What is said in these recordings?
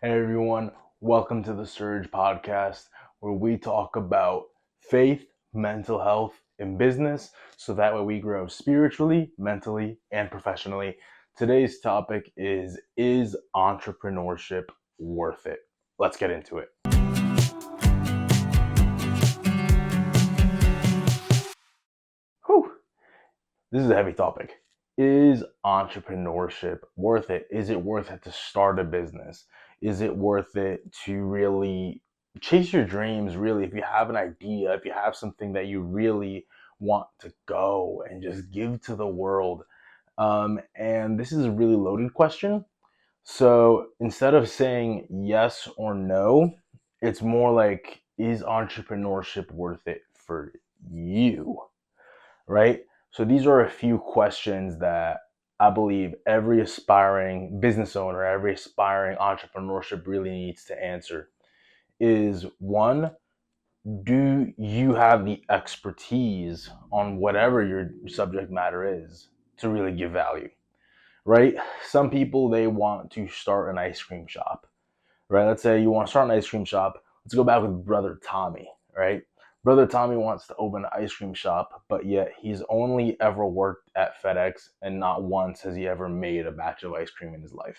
Hey everyone, welcome to the Serg podcast where we talk about faith, mental health, and business so that way we grow spiritually, mentally, and professionally. Today's topic is entrepreneurship worth it? Let's get into it. Whew. This is a heavy topic. Is entrepreneurship worth it? Is it worth it to start a business? Is it worth it to really chase your dreams? Really, if you have an idea, if you have something that you really want to go and just give to the world. And this is a really loaded question. So instead of saying yes or no, it's more like, is entrepreneurship worth it for you? Right? So these are a few questions that I believe every aspiring business owner, every aspiring entrepreneurship really needs to answer. Is one, do you have the expertise on whatever your subject matter is to really give value? Right? Some people, they want to start an ice cream shop, right? Let's say you want to start an ice cream shop. Let's go back with Brother Tommy, right? Brother Tommy wants to open an ice cream shop, but yet he's only ever worked at FedEx and not once has he ever made a batch of ice cream in his life.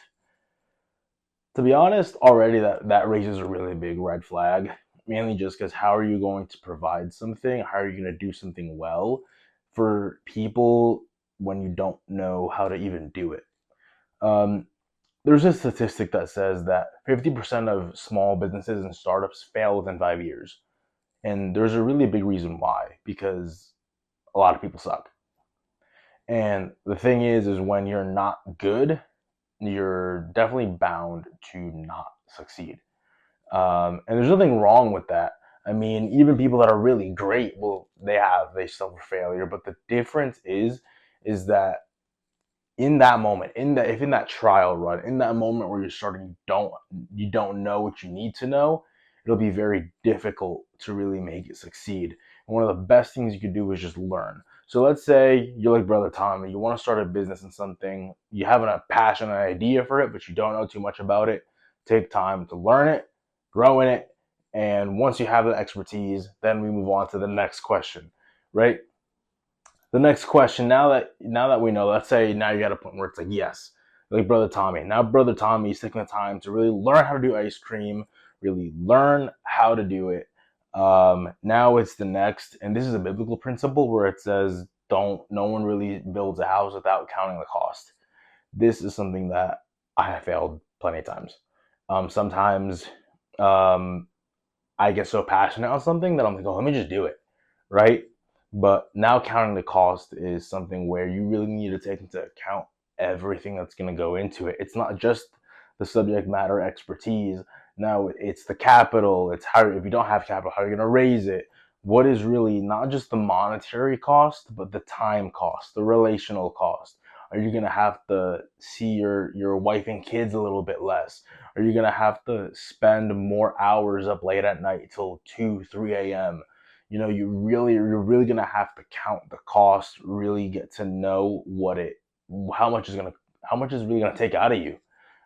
To be honest, already that raises a really big red flag, mainly just because how are you going to provide something? How are you going to do something well for people when you don't know how to even do it? Um, there's a statistic that says that 50% of small businesses and startups fail within 5 years. And there's a really big reason why, because a lot of people suck. And the thing is when you're not good, you're definitely bound to not succeed. And there's nothing wrong with that. I mean, even people that are really great, well, they suffer failure. But the difference is that in that moment, in that trial run, in that moment where you're starting, you don't know what you need to know, it'll be very difficult to really make it succeed. And one of the best things you could do is just learn. So let's say you're like Brother Tommy, you want to start a business in something, you have a passion, an idea for it, but you don't know too much about it. Take time to learn it, grow in it, and once you have the expertise, then we move on to the next question, right? The next question, now that we know, let's say now you got a point where it's like, yes, like Brother Tommy. Now Brother Tommy is taking the time to really learn how to do ice cream, really learn how to do it. Now it's the next, and this is a biblical principle where it says, don't no one really builds a house without counting the cost. This is something that I have failed plenty of times. Sometimes um, I get so passionate on something that I'm like, oh, let me just do it, right? But now counting the cost is something where you really need to take into account everything that's going to go into it. It's not just the subject matter expertise. Now it's the capital. It's how, if you don't have capital, how are you going to raise it? What is really not just the monetary cost, but the time cost, the relational cost? Are you going to have to see your wife and kids a little bit less? Are you going to have to spend more hours up late at night till 2, 3 a.m.? You're really going to have to count the cost, really get to know how much is going to, how much is really going to take out of you,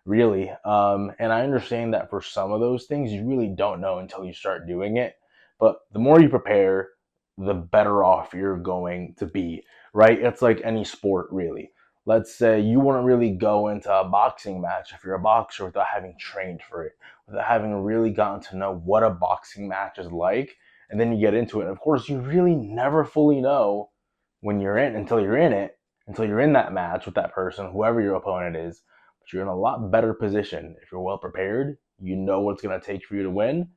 really. And I understand that for some of those things, you really don't know until you start doing it. But the more you prepare, the better off you're going to be, right? It's like any sport, really. Let's say you wouldn't really go into a boxing match if you're a boxer without having trained for it, without having really gotten to know what a boxing match is like. And then you get into it. And of course, you really never fully know when you're in until you're in it, until you're in that match with that person, whoever your opponent is. But you're in a lot better position if you're well prepared. You know what it's going to take for you to win,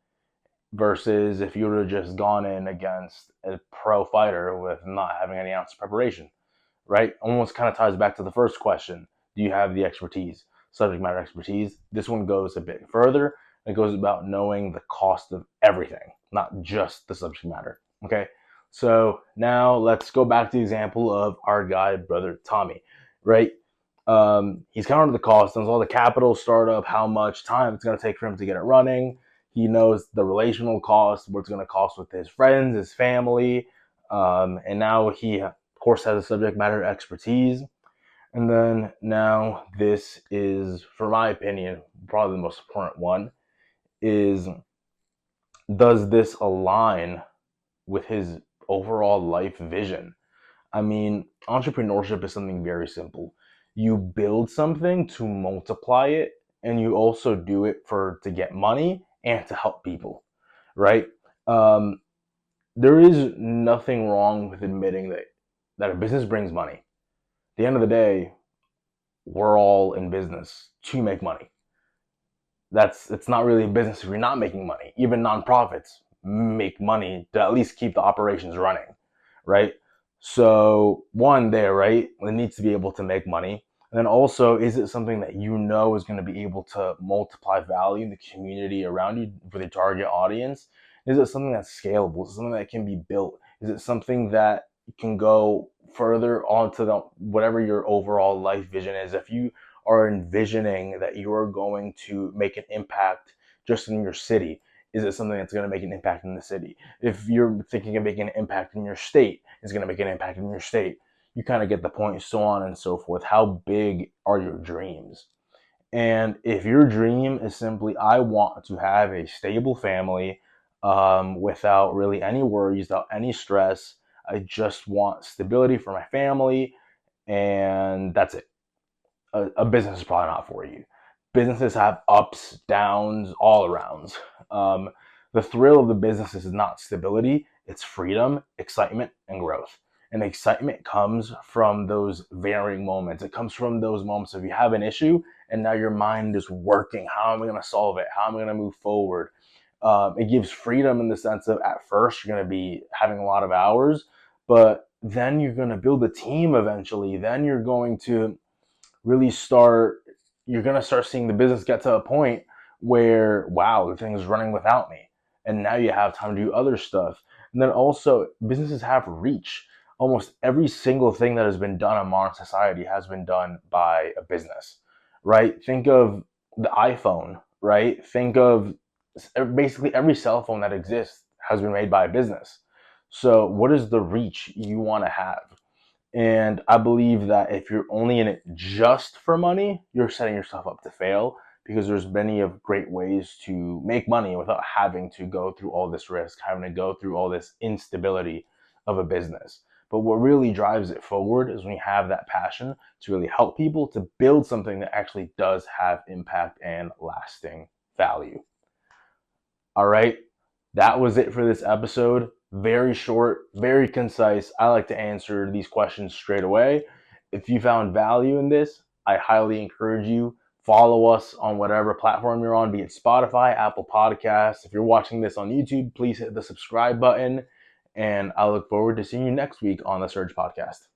versus if you would have just gone in against a pro fighter with not having any ounce of preparation, right? Almost kind of ties back to the first question. Do you have the expertise, subject matter expertise? This one goes a bit further. It goes about knowing the cost of everything, not just the subject matter. Okay. So now let's go back to the example of our guy, Brother Tommy, right? He's counted the cost, knows all the capital, startup, how much time it's going to take for him to get it running. He knows the relational cost, what it's going to cost with his friends, his family. And now he, of course, has a subject matter expertise. And then now this is, for my opinion, probably the most important one is, does this align with his overall life vision? I mean, entrepreneurship is something very simple. You build something to multiply it, and you also do it for to get money and to help people, right? Um, there is nothing wrong with admitting that a business brings money. At the end of the day, we're all in business to make money. It's not really a business if you're not making money. Even nonprofits make money to at least keep the operations running, right? So one there, right? It needs to be able to make money. And then also, is it something that you know is going to be able to multiply value in the community around you for the target audience? Is it something that's scalable? Is it something that can be built? Is it something that can go further onto the whatever your overall life vision is? If you are envisioning that you are going to make an impact just in your city, is it something that's going to make an impact in the city? If you're thinking of making an impact in your state, is going to make an impact in your state. You kind of get the point, so on and so forth. How big are your dreams? And if your dream is simply, I want to have a stable family without really any worries, without any stress, I just want stability for my family, and that's it. A business is probably not for you. Businesses have ups, downs, all arounds. Um, the thrill of the business is not stability, it's freedom, excitement, and growth. And excitement comes from those varying moments. It comes from those moments of you have an issue and now your mind is working. How am I going to solve it? How am I going to move forward? It gives freedom in the sense of at first you're going to be having a lot of hours, but then you're going to build a team eventually. Then you're going to really start, you're going to start seeing the business get to a point where, wow, the thing is running without me. And now you have time to do other stuff. And then also, businesses have reach. Almost every single thing that has been done in modern society has been done by a business, right? Think of the iPhone, right? Think of basically every cell phone that exists has been made by a business. So, what is the reach you want to have? And I believe that if you're only in it just for money, you're setting yourself up to fail, because there's many of great ways to make money without having to go through all this risk, having to go through all this instability of a business. But what really drives it forward is when you have that passion to really help people, to build something that actually does have impact and lasting value. All right. That was it for this episode. Very short, very concise. I like to answer these questions straight away. If you found value in this, I highly encourage you. Follow us on whatever platform you're on, be it Spotify, Apple Podcasts. If you're watching this on YouTube, please hit the subscribe button. And I look forward to seeing you next week on the Serg podcast.